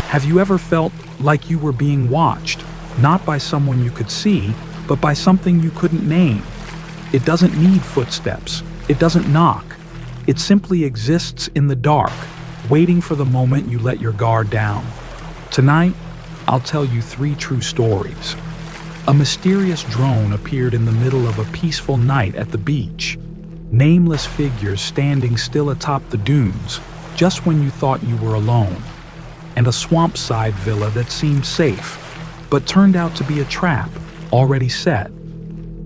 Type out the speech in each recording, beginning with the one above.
Have you ever felt like you were being watched, not by someone you could see, but by something you couldn't name? It doesn't need footsteps. It doesn't knock. It simply exists in the dark, waiting for the moment you let your guard down. Tonight, I'll tell you 3 true stories. A mysterious drone appeared in the middle of a peaceful night at the beach. Nameless figures standing still atop the dunes, just when you thought you were alone. And a Swampside villa that seemed safe, but turned out to be a trap, already set.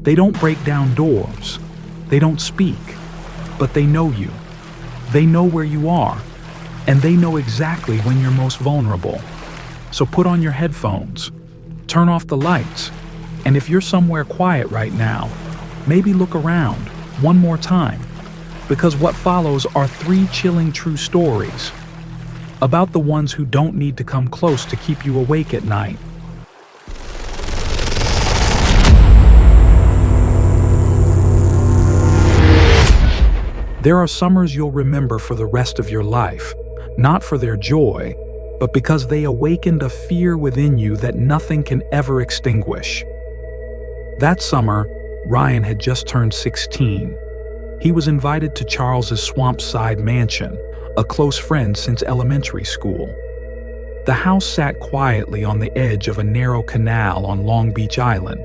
They don't break down doors. They don't speak. But they know you. They know where you are. And they know exactly when you're most vulnerable. So put on your headphones. Turn off the lights. And if you're somewhere quiet right now, maybe look around one more time. Because what follows are 3 chilling true stories about the ones who don't need to come close to keep you awake at night. There are summers you'll remember for the rest of your life, not for their joy, but because they awakened a fear within you that nothing can ever extinguish. That summer, Ryan had just turned 16. He was invited to Charles's Swampside mansion, a close friend since elementary school. The house sat quietly on the edge of a narrow canal on Long Beach Island,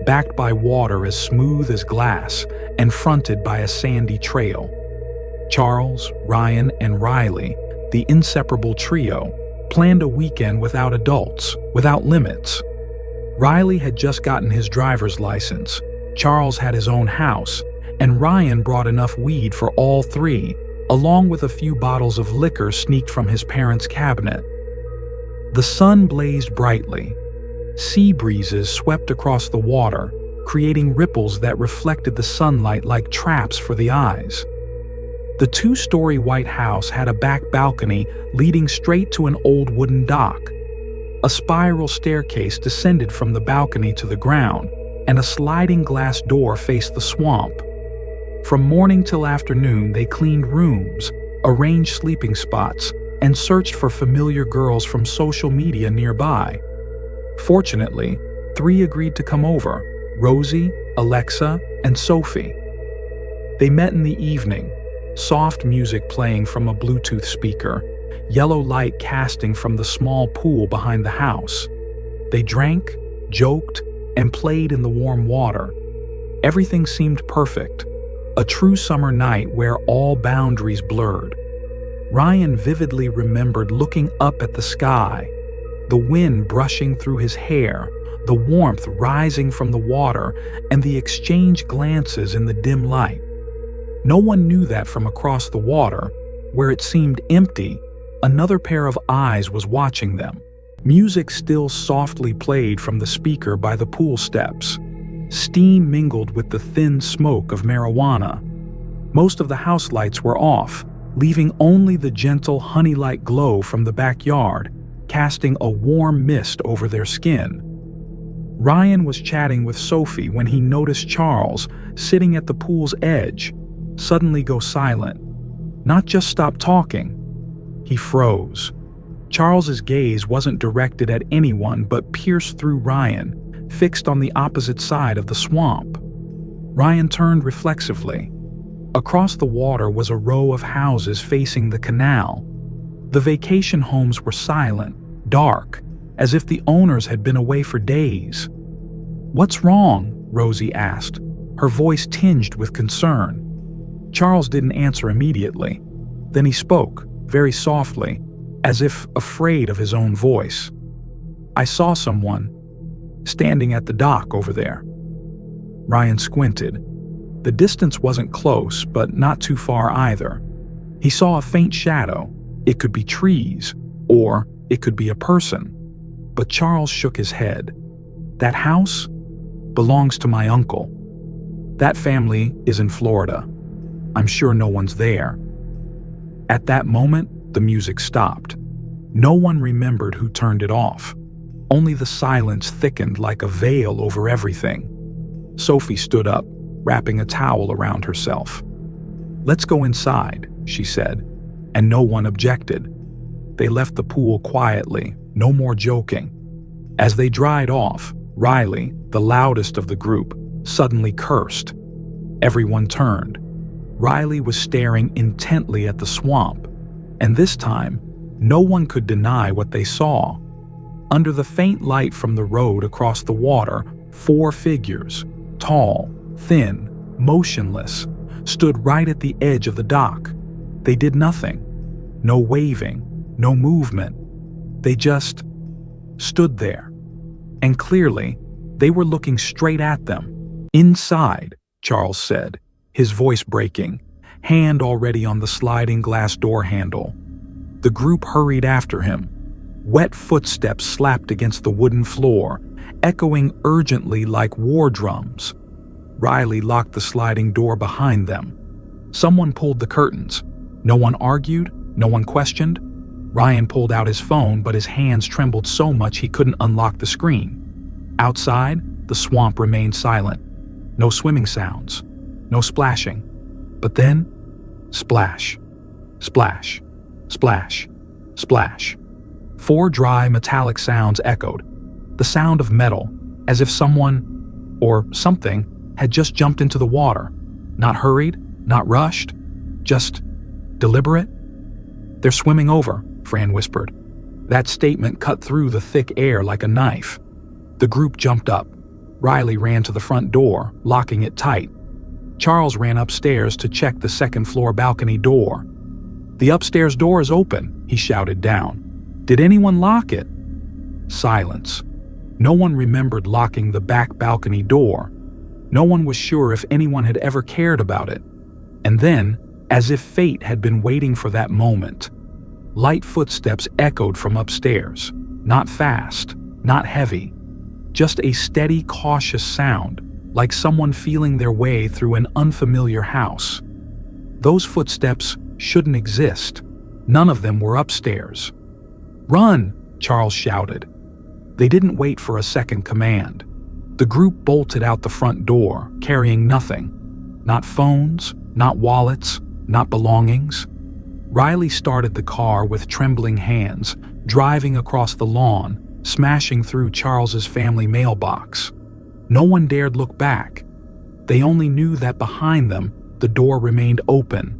backed by water as smooth as glass and fronted by a sandy trail. Charles, Ryan, and Riley, the inseparable trio, planned a weekend without adults, without limits. Riley had just gotten his driver's license, Charles had his own house, and Ryan brought enough weed for all 3, along with a few bottles of liquor sneaked from his parents' cabinet. The sun blazed brightly. Sea breezes swept across the water, creating ripples that reflected the sunlight like traps for the eyes. The 2-story white house had a back balcony leading straight to an old wooden dock. A spiral staircase descended from the balcony to the ground, and a sliding glass door faced the swamp. From morning till afternoon, they cleaned rooms, arranged sleeping spots, and searched for familiar girls from social media nearby. Fortunately, 3 agreed to come over: Rosie, Alexa, and Sophie. They met in the evening, soft music playing from a Bluetooth speaker, yellow light casting from the small pool behind the house. They drank, joked, and played in the warm water. Everything seemed perfect, a true summer night where all boundaries blurred. Ryan vividly remembered looking up at the sky, the wind brushing through his hair, the warmth rising from the water, and the exchanged glances in the dim light. No one knew that from across the water, where it seemed empty, another pair of eyes was watching them. Music still softly played from the speaker by the pool steps. Steam mingled with the thin smoke of marijuana. Most of the house lights were off, leaving only the gentle honey-like glow from the backyard, casting a warm mist over their skin. Ryan was chatting with Sophie when he noticed Charles, sitting at the pool's edge, suddenly go silent. Not just stop talking. He froze. Charles's gaze wasn't directed at anyone but pierced through Ryan, fixed on the opposite side of the swamp. Ryan turned reflexively. Across the water was a row of houses facing the canal. The vacation homes were silent, dark, as if the owners had been away for days. "What's wrong?" Rosie asked, her voice tinged with concern. Charles didn't answer immediately. Then he spoke, very softly, as if afraid of his own voice. "I saw someone standing at the dock over there." Ryan squinted. The distance wasn't close, but not too far either. He saw a faint shadow. It could be trees, or it could be a person. But Charles shook his head. "That house belongs to my uncle. That family is in Florida. I'm sure no one's there." At that moment, the music stopped. No one remembered who turned it off. Only the silence thickened like a veil over everything. Sophie stood up, wrapping a towel around herself. "Let's go inside," she said, and no one objected. They left the pool quietly, No more joking. As they dried off, Riley, the loudest of the group, suddenly cursed. Everyone turned. Riley was staring intently at the swamp, and this time, no one could deny what they saw. Under the faint light from the road across the water, 4 figures, tall, thin, motionless, stood right at the edge of the dock. They did nothing. No waving, no movement. They just stood there. And clearly, they were looking straight at them. "Inside," Charles said, his voice breaking, hand already on the sliding glass door handle. The group hurried after him. Wet footsteps slapped against the wooden floor, echoing urgently like war drums. Riley locked the sliding door behind them. Someone pulled the curtains. No one argued, no one questioned. Ryan pulled out his phone, but his hands trembled so much he couldn't unlock the screen. Outside, the swamp remained silent. No swimming sounds, no splashing. But then, splash, splash, splash, splash. 4 dry, metallic sounds echoed. The sound of metal, as if someone, or something, had just jumped into the water. Not hurried, not rushed, just deliberate. "They're swimming over," Fran whispered. That statement cut through the thick air like a knife. The group jumped up. Riley ran to the front door, locking it tight. Charles ran upstairs to check the second-floor balcony door. "The upstairs door is open," he shouted down. "Did anyone lock it?" Silence. No one remembered locking the back balcony door. No one was sure if anyone had ever cared about it. And then, as if fate had been waiting for that moment, light footsteps echoed from upstairs. Not fast, not heavy. Just a steady, cautious sound, like someone feeling their way through an unfamiliar house. Those footsteps shouldn't exist. None of them were upstairs. "Run!" Charles shouted. They didn't wait for a second command. The group bolted out the front door, carrying nothing. Not phones, not wallets, not belongings. Riley started the car with trembling hands, driving across the lawn, smashing through Charles's family mailbox. No one dared look back. They only knew that behind them, the door remained open.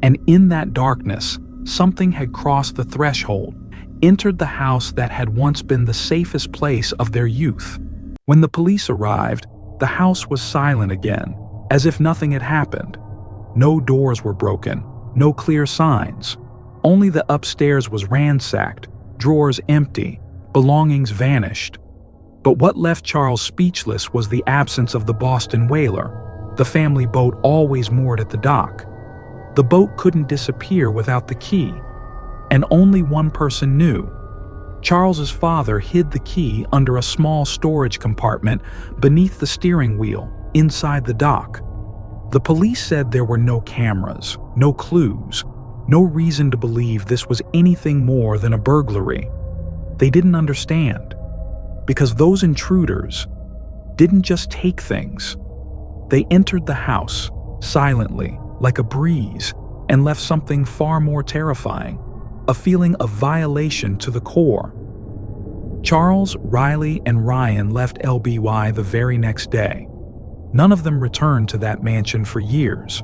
And in that darkness, something had crossed the threshold, entered the house that had once been the safest place of their youth. When the police arrived, the house was silent again, as if nothing had happened. No doors were broken, no clear signs. Only the upstairs was ransacked, drawers empty, belongings vanished. But what left Charles speechless was the absence of the Boston whaler, the family boat always moored at the dock. The boat couldn't disappear without the key, and only one person knew. Charles's father hid the key under a small storage compartment beneath the steering wheel, inside the dock. The police said there were no cameras, no clues, no reason to believe this was anything more than a burglary. They didn't understand, because those intruders didn't just take things. They entered the house, silently, like a breeze, and left something far more terrifying, a feeling of violation to the core. Charles, Riley, and Ryan left LBY the very next day. None of them returned to that mansion for years.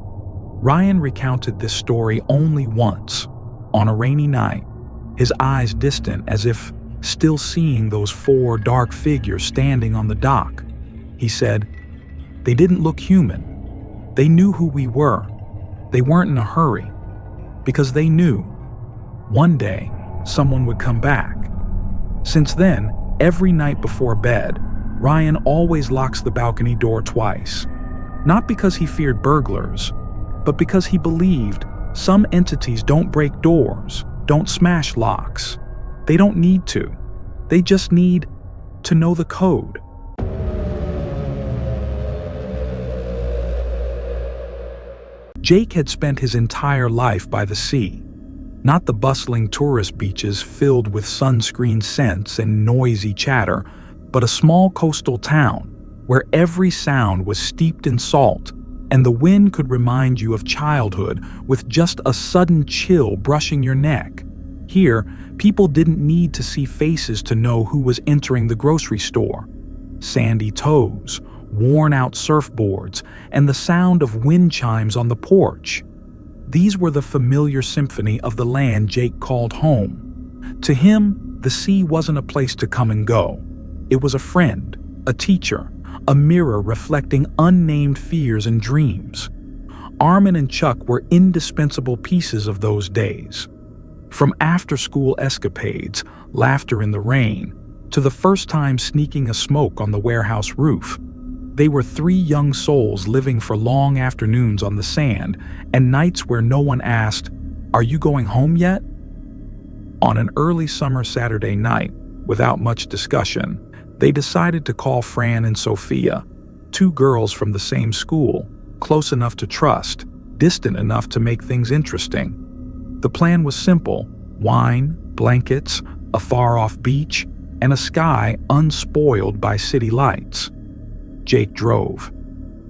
Ryan recounted this story only once, on a rainy night, his eyes distant as if still seeing those 4 dark figures standing on the dock. He said, "They didn't look human. They knew who we were. They weren't in a hurry, because they knew one day someone would come back." Since then, every night before bed, Ryan always locks the balcony door twice. Not because he feared burglars, but because he believed some entities don't break doors, don't smash locks. They don't need to. They just need to know the code. Jake had spent his entire life by the sea. Not the bustling tourist beaches filled with sunscreen scents and noisy chatter, but a small coastal town where every sound was steeped in salt and the wind could remind you of childhood with just a sudden chill brushing your neck. Here, people didn't need to see faces to know who was entering the grocery store. Sandy toes, worn-out surfboards, and the sound of wind chimes on the porch. These were the familiar symphony of the land Jake called home. To him, the sea wasn't a place to come and go. It was a friend, a teacher, a mirror reflecting unnamed fears and dreams. Armin and Chuck were indispensable pieces of those days. From after-school escapades, laughter in the rain, to the first time sneaking a smoke on the warehouse roof, they were three young souls living for long afternoons on the sand and nights where no one asked, "Are you going home yet?" On an early summer Saturday night, without much discussion, they decided to call Fran and Sophia, two girls from the same school, close enough to trust, distant enough to make things interesting. The plan was simple: wine, blankets, a far-off beach, and a sky unspoiled by city lights. Jake drove.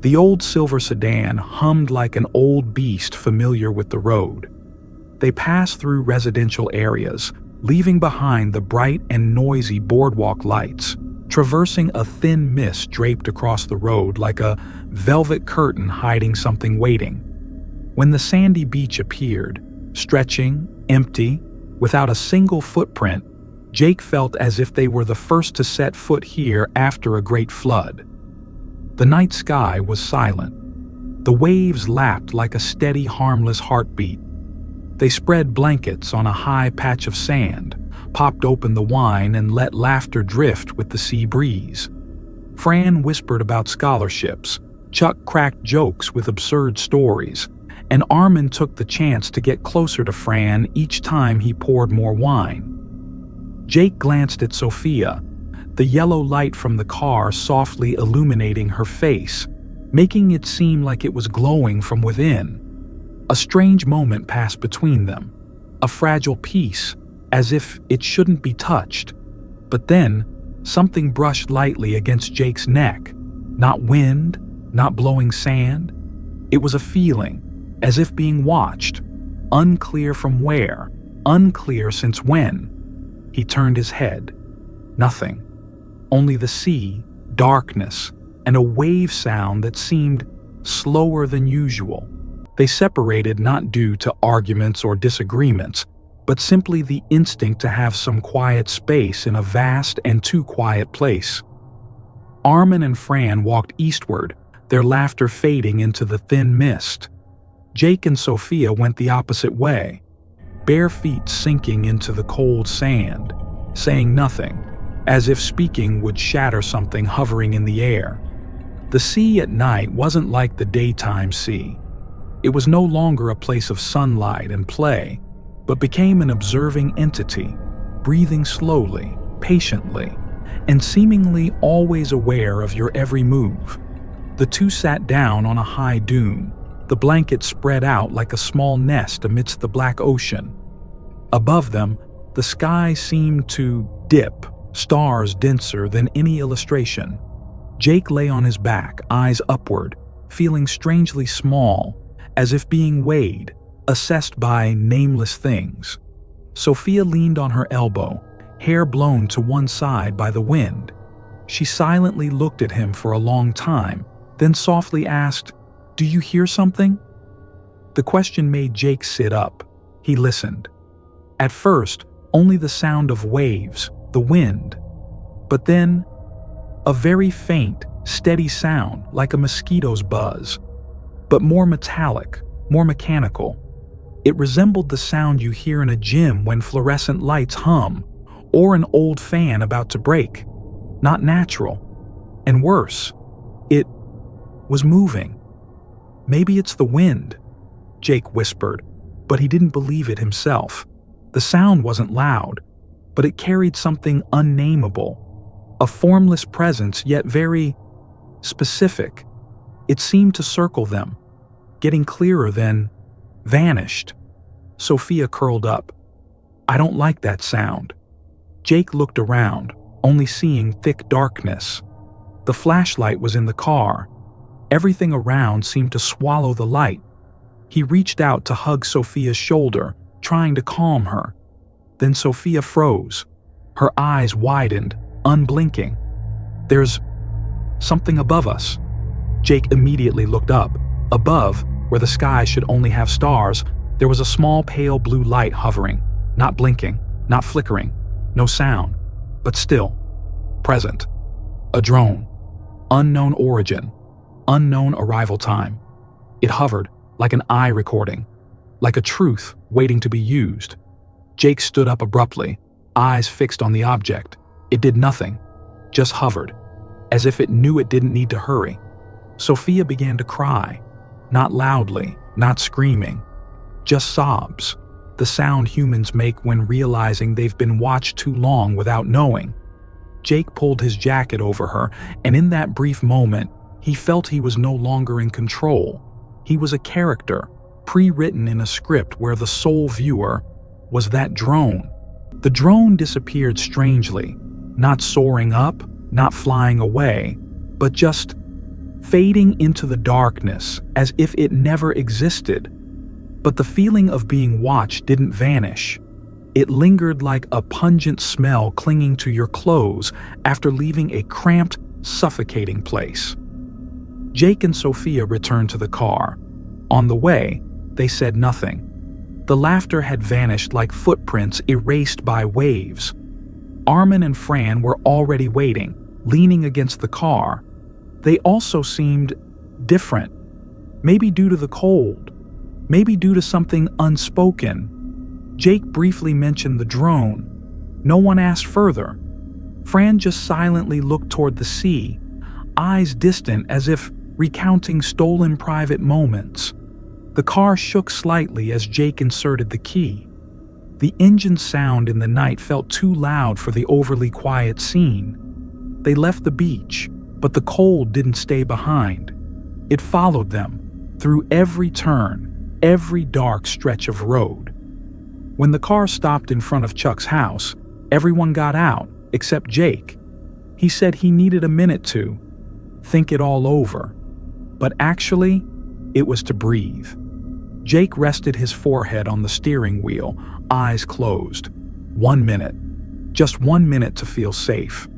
The old silver sedan hummed like an old beast familiar with the road. They passed through residential areas, leaving behind the bright and noisy boardwalk lights, traversing a thin mist draped across the road like a velvet curtain hiding something waiting. When the sandy beach appeared, stretching, empty, without a single footprint, Jake felt as if they were the first to set foot here after a great flood. The night sky was silent. The waves lapped like a steady, harmless heartbeat. They spread blankets on a high patch of sand, popped open the wine, and let laughter drift with the sea breeze. Fran whispered about scholarships, Chuck cracked jokes with absurd stories, and Armin took the chance to get closer to Fran each time he poured more wine. Jake glanced at Sophia, the yellow light from the car softly illuminating her face, making it seem like it was glowing from within. A strange moment passed between them, a fragile peace, as if it shouldn't be touched. But then, something brushed lightly against Jake's neck. Not wind, not blowing sand. It was a feeling, as if being watched, unclear from where, unclear since when. He turned his head. Nothing. Only the sea, darkness, and a wave sound that seemed slower than usual. They separated not due to arguments or disagreements, but simply the instinct to have some quiet space in a vast and too quiet place. Armin and Fran walked eastward, their laughter fading into the thin mist. Jake and Sophia went the opposite way, bare feet sinking into the cold sand, saying nothing, as if speaking would shatter something hovering in the air. The sea at night wasn't like the daytime sea. It was no longer a place of sunlight and play, but became an observing entity, breathing slowly, patiently, and seemingly always aware of your every move. The two sat down on a high dune, the blanket spread out like a small nest amidst the black ocean. Above them, the sky seemed to dip, stars denser than any illustration. Jake lay on his back, eyes upward, feeling strangely small, as if being weighed, assessed by nameless things. Sophia leaned on her elbow, hair blown to one side by the wind. She silently looked at him for a long time, then softly asked, "Do you hear something?" The question made Jake sit up. He listened. At first, only the sound of waves, the wind. But then, a very faint, steady sound like a mosquito's buzz, but more metallic, more mechanical. It resembled the sound you hear in a gym when fluorescent lights hum, or an old fan about to break. Not natural. And worse, it was moving. "Maybe it's the wind," Jake whispered, but he didn't believe it himself. The sound wasn't loud, but it carried something unnameable, a formless presence yet very specific. It seemed to circle them, getting clearer, then vanished. Sophia curled up. "I don't like that sound." Jake looked around, only seeing thick darkness. The flashlight was in the car. Everything around seemed to swallow the light. He reached out to hug Sophia's shoulder, trying to calm her. Then Sophia froze. Her eyes widened, unblinking. "There's something above us." Jake immediately looked up. Above, where the sky should only have stars, there was a small pale blue light hovering, not blinking, not flickering, no sound, but still, present. A drone. Unknown origin. Unknown arrival time. It hovered, like an eye recording, like a truth waiting to be used. Jake stood up abruptly, eyes fixed on the object. It did nothing, just hovered, as if it knew it didn't need to hurry. Sophia began to cry, not loudly, not screaming, just sobs, the sound humans make when realizing they've been watched too long without knowing. Jake pulled his jacket over her, and in that brief moment, he felt he was no longer in control. He was a character, pre-written in a script where the sole viewer was that drone. The drone disappeared strangely, not soaring up, not flying away, but just fading into the darkness as if it never existed. But the feeling of being watched didn't vanish. It lingered like a pungent smell clinging to your clothes after leaving a cramped, suffocating place. Jake and Sophia returned to the car. On the way, they said nothing. The laughter had vanished like footprints erased by waves. Armin and Fran were already waiting, leaning against the car. They also seemed different, maybe due to the cold, maybe due to something unspoken. Jake briefly mentioned the drone. No one asked further. Fran just silently looked toward the sea, eyes distant as if recounting stolen private moments. The car shook slightly as Jake inserted the key. The engine sound in the night felt too loud for the overly quiet scene. They left the beach, but the cold didn't stay behind. It followed them through every turn, every dark stretch of road. When the car stopped in front of Chuck's house, everyone got out except Jake. He said he needed a minute to think it all over, but actually, it was to breathe. Jake rested his forehead on the steering wheel, eyes closed. 1 minute. Just 1 minute to feel safe.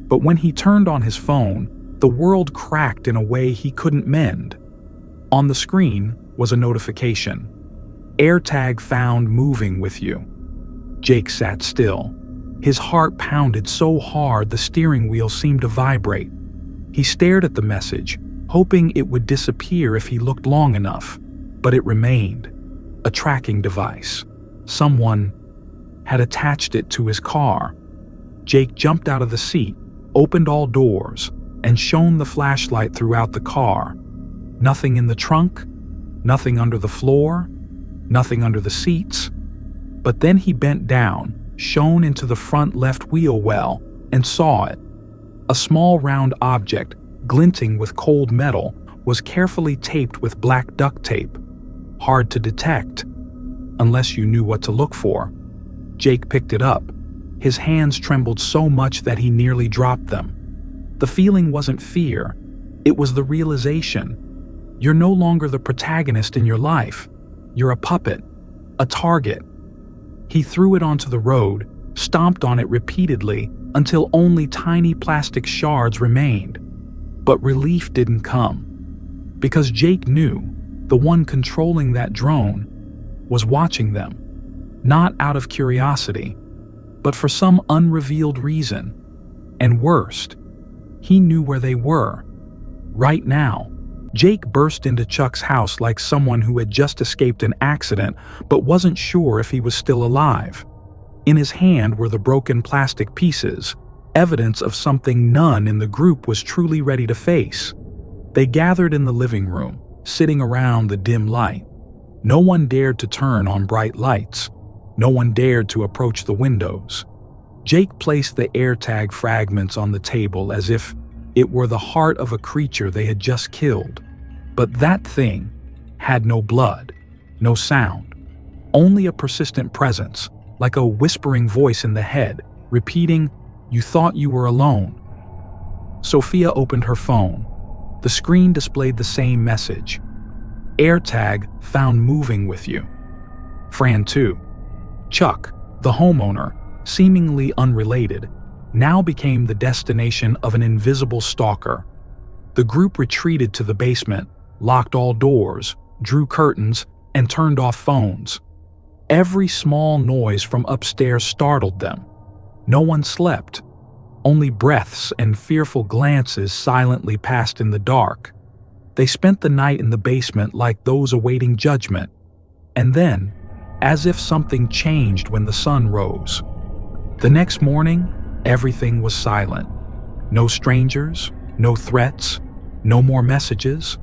But when he turned on his phone, the world cracked in a way he couldn't mend. On the screen was a notification. AirTag found moving with you. Jake sat still. His heart pounded so hard the steering wheel seemed to vibrate. He stared at the message, hoping it would disappear if he looked long enough. But it remained. A tracking device. Someone had attached it to his car. Jake jumped out of the seat, opened all doors, and shone the flashlight throughout the car. Nothing in the trunk, nothing under the floor, nothing under the seats. But then he bent down, shone into the front left wheel well, and saw it. A small round object, glinting with cold metal, was carefully taped with black duct tape. Hard to detect, unless you knew what to look for. Jake picked it up. His hands trembled so much that he nearly dropped them. The feeling wasn't fear, it was the realization. You're no longer the protagonist in your life. You're a puppet, a target. He threw it onto the road, stomped on it repeatedly until only tiny plastic shards remained. But relief didn't come. Because Jake knew the one controlling that drone was watching them, not out of curiosity, but for some unrevealed reason. And worst, he knew where they were, right now. Jake burst into Chuck's house like someone who had just escaped an accident but wasn't sure if he was still alive. In his hand were the broken plastic pieces, evidence of something none in the group was truly ready to face. They gathered in the living room, sitting around the dim light. No one dared to turn on bright lights. No one dared to approach the windows. Jake placed the AirTag fragments on the table as if it were the heart of a creature they had just killed. But that thing had no blood, no sound, only a persistent presence, like a whispering voice in the head, repeating, "You thought you were alone." Sophia opened her phone. The screen displayed the same message. AirTag found moving with you. Fran too. Chuck, The homeowner, seemingly unrelated, now became the destination of an invisible stalker. The group retreated to the basement, locked all doors, drew curtains, and turned off phones. Every small noise from upstairs startled them. No one slept. Only breaths and fearful glances silently passed in the dark. They spent the night in the basement like those awaiting judgment. And then, as if something changed when the sun rose. The next morning, everything was silent. No strangers, no threats, no more messages.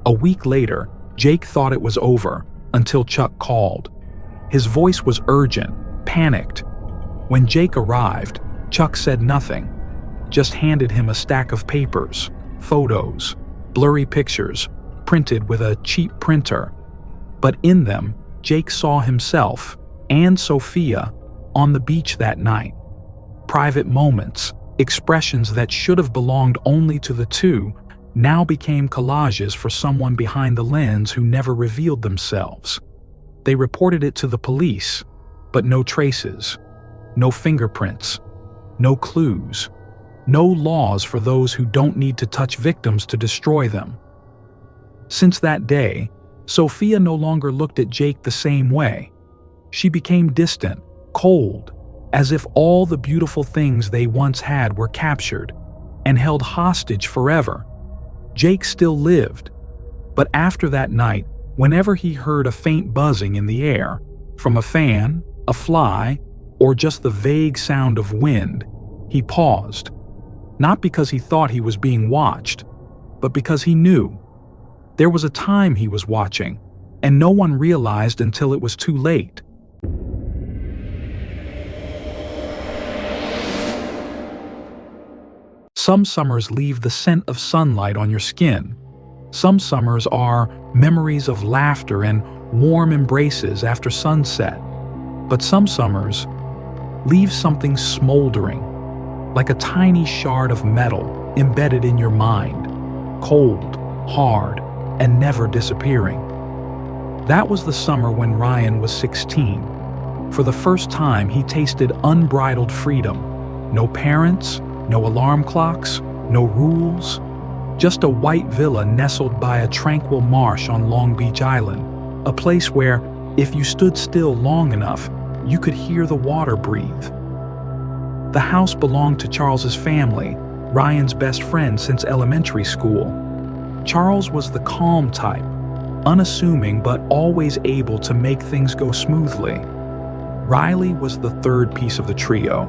A week later, Jake thought it was over until Chuck called. His voice was urgent, panicked. When Jake arrived, Chuck said nothing, just handed him a stack of papers, photos, blurry pictures, printed with a cheap printer. But in them, Jake saw himself and Sophia on the beach that night. Private moments, expressions that should have belonged only to the two, now became collages for someone behind the lens who never revealed themselves. They reported it to the police, but no traces, no fingerprints, no clues, no laws for those who don't need to touch victims to destroy them. Since that day, Sophia no longer looked at Jake the same way. She became distant, cold, as if all the beautiful things they once had were captured and held hostage forever. Jake still lived, but after that night, whenever he heard a faint buzzing in the air, from a fan, a fly, or just the vague sound of wind, he paused. Not because he thought he was being watched, but because he knew. There was a time he was watching, and no one realized until it was too late. Some summers leave the scent of sunlight on your skin. Some summers are memories of laughter and warm embraces after sunset. But some summers leave something smoldering, like a tiny shard of metal embedded in your mind, cold, hard, and never disappearing. That was the summer when Ryan was 16. For the first time, he tasted unbridled freedom. No parents, no alarm clocks, no rules. Just a white villa nestled by a tranquil marsh on Long Beach Island, a place where, if you stood still long enough, you could hear the water breathe. The house belonged to Charles's family, Ryan's best friend since elementary school. Charles was the calm type, unassuming but always able to make things go smoothly. Riley was the third piece of the trio,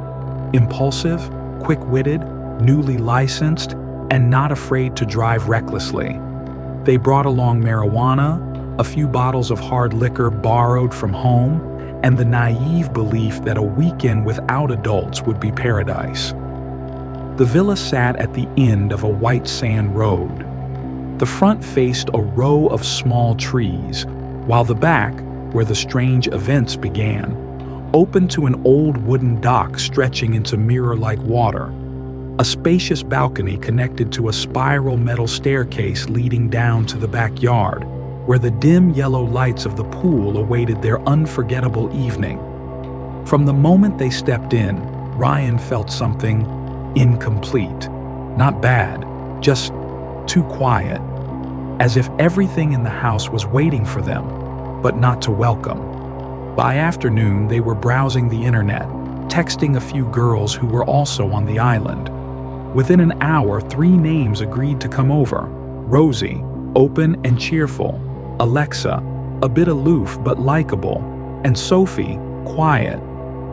impulsive, quick-witted, newly licensed, and not afraid to drive recklessly. They brought along marijuana, a few bottles of hard liquor borrowed from home, and the naive belief that a weekend without adults would be paradise. The villa sat at the end of a white sand road. The front faced a row of small trees, while the back, where the strange events began, opened to an old wooden dock stretching into mirror-like water. A spacious balcony connected to a spiral metal staircase leading down to the backyard, where the dim yellow lights of the pool awaited their unforgettable evening. From the moment they stepped in, Ryan felt something incomplete. Not bad, just too quiet. As if everything in the house was waiting for them, but not to welcome. By afternoon, they were browsing the internet, texting a few girls who were also on the island. Within an hour, 3 names agreed to come over. Rosie, open and cheerful. Alexa, a bit aloof but likable. And Sophie, quiet,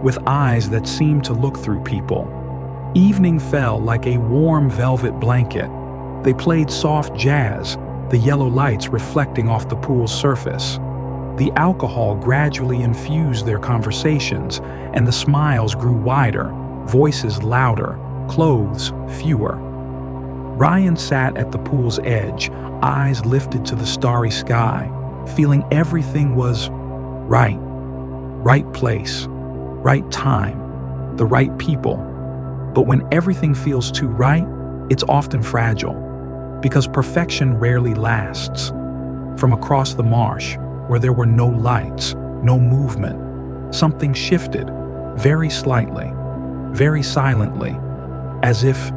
with eyes that seemed to look through people. Evening fell like a warm velvet blanket. They played soft jazz, the yellow lights reflecting off the pool's surface. The alcohol gradually infused their conversations, and the smiles grew wider, voices louder, clothes fewer. Ryan sat at the pool's edge, eyes lifted to the starry sky, feeling everything was right. Right place, right time, the right people. But when everything feels too right, it's often fragile, because perfection rarely lasts. From across the marsh, where there were no lights, no movement, something shifted, very slightly, very silently, as if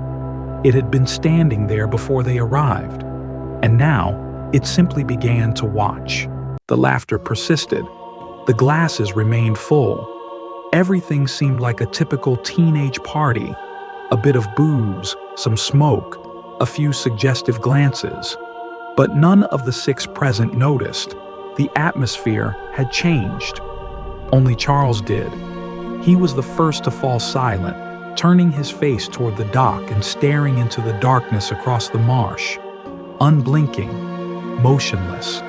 it had been standing there before they arrived. And now, it simply began to watch. The laughter persisted. The glasses remained full. Everything seemed like a typical teenage party. A bit of booze, some smoke, a few suggestive glances. But none of the 6 present noticed. The atmosphere had changed. Only Charles did. He was the first to fall silent, turning his face toward the dock and staring into the darkness across the marsh. Unblinking, motionless.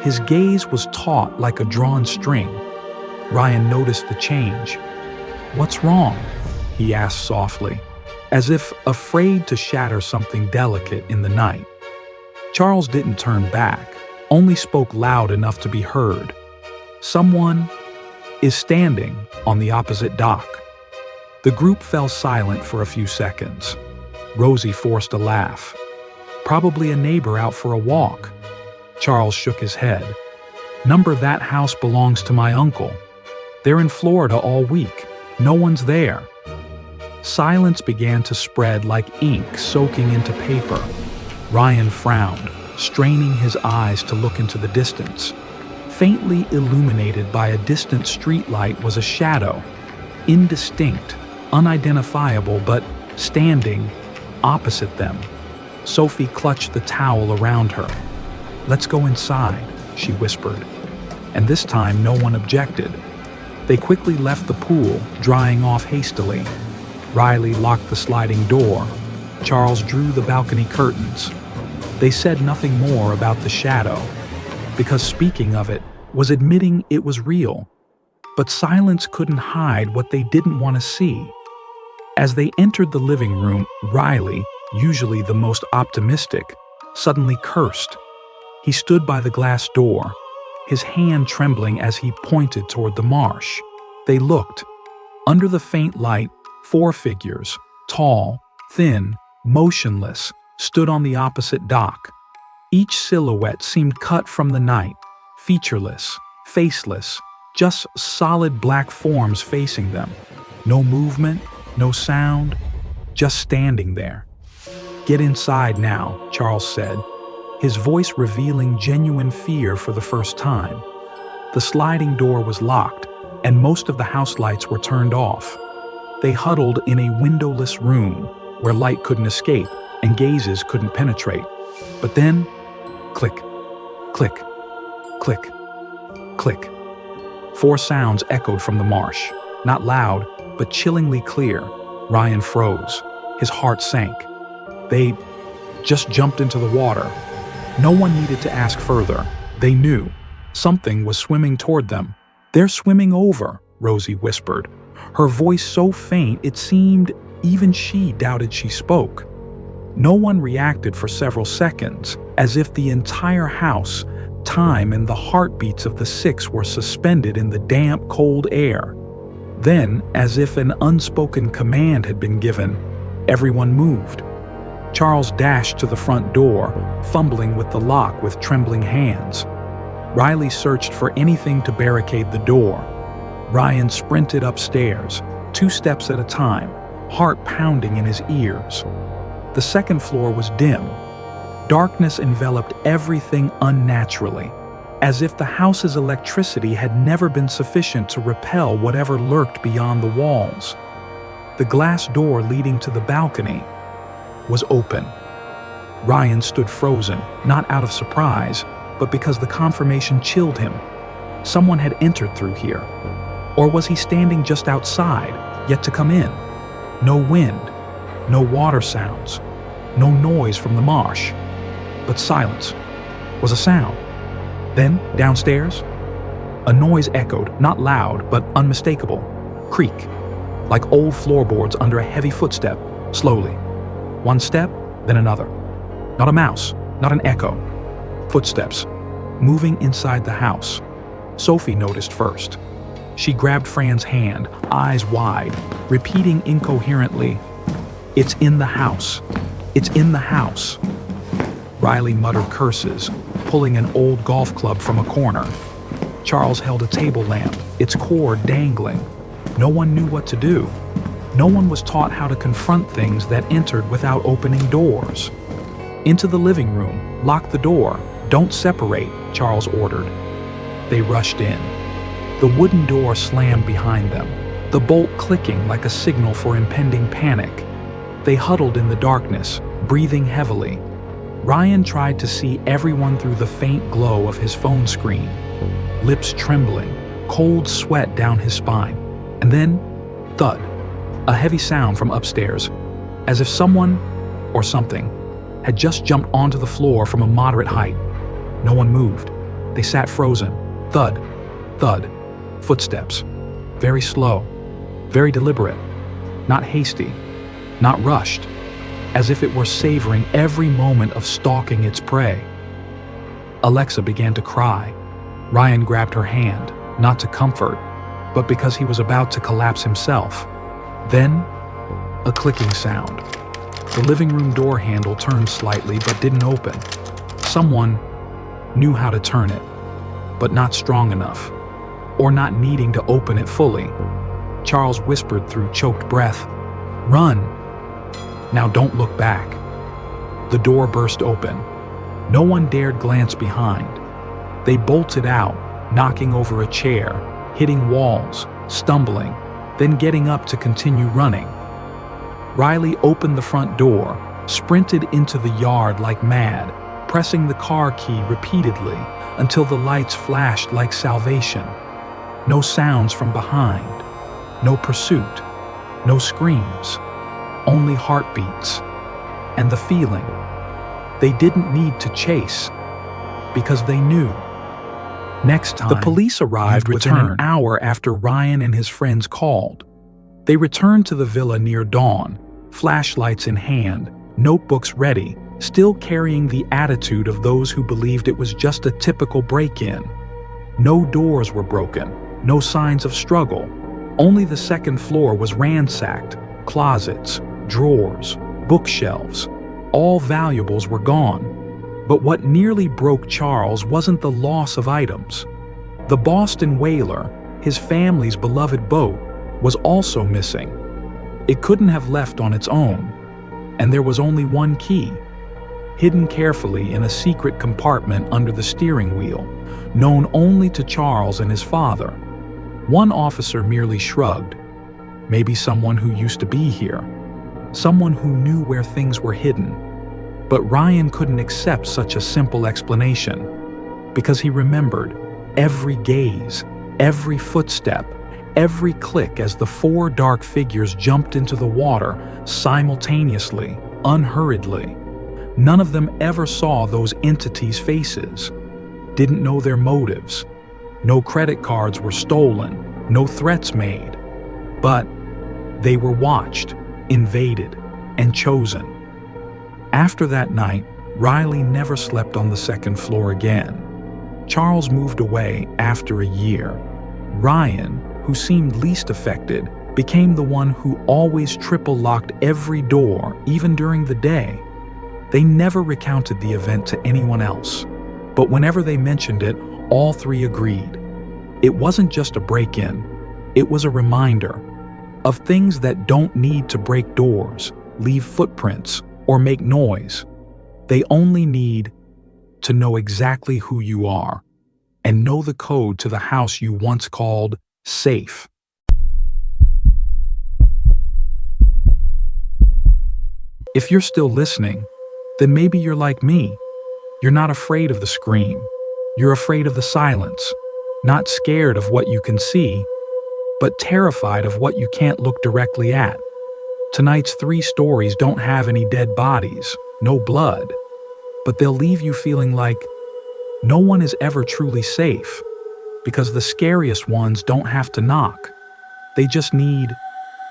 His gaze was taut like a drawn string. Ryan noticed the change. "What's wrong?" he asked softly, as if afraid to shatter something delicate in the night. Charles didn't turn back, only spoke loud enough to be heard. "Someone is standing on the opposite dock." The group fell silent for a few seconds. Rosie forced a laugh. "Probably a neighbor out for a walk." Charles shook his head. "Number that house belongs to my uncle. They're in Florida all week. No one's there." Silence began to spread like ink soaking into paper. Ryan frowned, straining his eyes to look into the distance. Faintly illuminated by a distant streetlight was a shadow, indistinct, unidentifiable, but standing opposite them. Sophie clutched the towel around her. "Let's go inside," she whispered. And this time no one objected. They quickly left the pool, drying off hastily. Riley locked the sliding door. Charles drew the balcony curtains. They said nothing more about the shadow, because speaking of it was admitting it was real. But silence couldn't hide what they didn't want to see. As they entered the living room, Riley, usually the most optimistic, suddenly cursed. He stood by the glass door, his hand trembling as he pointed toward the marsh. They looked. Under the faint light, 4 figures, tall, thin, motionless, stood on the opposite dock. Each silhouette seemed cut from the night, featureless, faceless, just solid black forms facing them. No movement, no sound, just standing there. "Get inside now," Charles said, his voice revealing genuine fear for the first time. The sliding door was locked, and most of the house lights were turned off. They huddled in a windowless room where light couldn't escape and gazes couldn't penetrate. But then, click, click, click, click. 4 sounds echoed from the marsh, not loud, but chillingly clear. Ryan froze. His heart sank. They just jumped into the water. No one needed to ask further. They knew. Something was swimming toward them. "They're swimming over," Rosie whispered, her voice so faint it seemed even she doubted she spoke. No one reacted for several seconds, as if the entire house, time and the heartbeats of the 6 were suspended in the damp, cold air. Then, as if an unspoken command had been given, everyone moved. Charles dashed to the front door, fumbling with the lock with trembling hands. Riley searched for anything to barricade the door. Ryan sprinted upstairs, 2 steps at a time, heart pounding in his ears. The second floor was dim. Darkness enveloped everything unnaturally, as if the house's electricity had never been sufficient to repel whatever lurked beyond the walls. The glass door leading to the balcony was open. Ryan stood frozen, not out of surprise, but because the confirmation chilled him. Someone had entered through here. Or was he standing just outside, yet to come in? No wind, no water sounds, no noise from the marsh. But silence was a sound. Then, downstairs, a noise echoed, not loud, but unmistakable. Creak, like old floorboards under a heavy footstep, slowly. One step, then another. Not a mouse, not an echo. Footsteps, moving inside the house. Sophie noticed first. She grabbed Fran's hand, eyes wide, repeating incoherently, "It's in the house. It's in the house." Riley muttered curses, pulling an old golf club from a corner. Charles held a table lamp, its cord dangling. No one knew what to do. No one was taught how to confront things that entered without opening doors. "Into the living room, lock the door, don't separate," Charles ordered. They rushed in. The wooden door slammed behind them, the bolt clicking like a signal for impending panic. They huddled in the darkness, breathing heavily. Ryan tried to see everyone through the faint glow of his phone screen, lips trembling, cold sweat down his spine. And then, thud, a heavy sound from upstairs, as if someone, or something, had just jumped onto the floor from a moderate height. No one moved. They sat frozen. Thud, thud, footsteps. Very slow, very deliberate, not hasty, not rushed, as if it were savoring every moment of stalking its prey. Alexa began to cry. Ryan grabbed her hand, not to comfort, but because he was about to collapse himself. Then, a clicking sound. The living room door handle turned slightly but didn't open. Someone knew how to turn it, but not strong enough, or not needing to open it fully. Charles whispered through choked breath, "Run!" "Now don't look back." The door burst open. No one dared glance behind. They bolted out, knocking over a chair, hitting walls, stumbling, then getting up to continue running. Riley opened the front door, sprinted into the yard like mad, pressing the car key repeatedly until the lights flashed like salvation. No sounds from behind, no pursuit, no screams, only heartbeats. And the feeling, they didn't need to chase, because they knew. Next time, the police arrived within an hour after Ryan and his friends called. They returned to the villa near dawn, flashlights in hand, notebooks ready, still carrying the attitude of those who believed it was just a typical break-in. No doors were broken, no signs of struggle. Only the second floor was ransacked. Closets, drawers, bookshelves, all valuables were gone. But what nearly broke Charles wasn't the loss of items. The Boston whaler, his family's beloved boat, was also missing. It couldn't have left on its own, and there was only one key, hidden carefully in a secret compartment under the steering wheel, known only to Charles and his father. One officer merely shrugged. Maybe someone who used to be here, someone who knew where things were hidden. But Ryan couldn't accept such a simple explanation, because he remembered every gaze, every footstep, every click as the four dark figures jumped into the water simultaneously, unhurriedly. None of them ever saw those entities' faces, didn't know their motives. No credit cards were stolen, no threats made. But they were watched, invaded, and chosen. After that night, Riley never slept on the second floor again. Charles moved away after a year. Ryan, who seemed least affected, became the one who always triple-locked every door, even during the day. They never recounted the event to anyone else, but whenever they mentioned it, all three agreed. It wasn't just a break-in, it was a reminder of things that don't need to break doors, leave footprints, or make noise. They only need to know exactly who you are and know the code to the house you once called safe. If you're still listening, then maybe you're like me. You're not afraid of the scream. You're afraid of the silence, not scared of what you can see, but terrified of what you can't look directly at. Tonight's three stories don't have any dead bodies, no blood, but they'll leave you feeling like no one is ever truly safe, because the scariest ones don't have to knock. They just need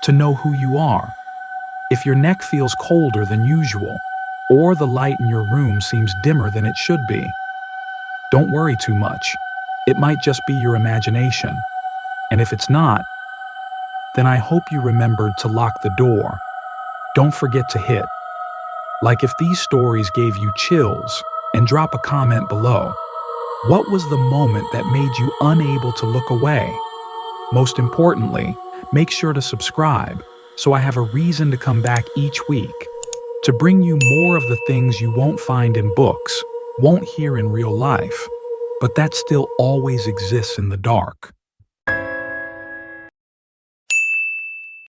to know who you are. If your neck feels colder than usual, or the light in your room seems dimmer than it should be, don't worry too much. It might just be your imagination. And if it's not, then I hope you remembered to lock the door. Don't forget to hit like if these stories gave you chills, and drop a comment below. What was the moment that made you unable to look away? Most importantly, Make sure to subscribe so I have a reason to come back each week to bring you more of the things you won't find in books, won't hear in real life, but that still always exists in the dark.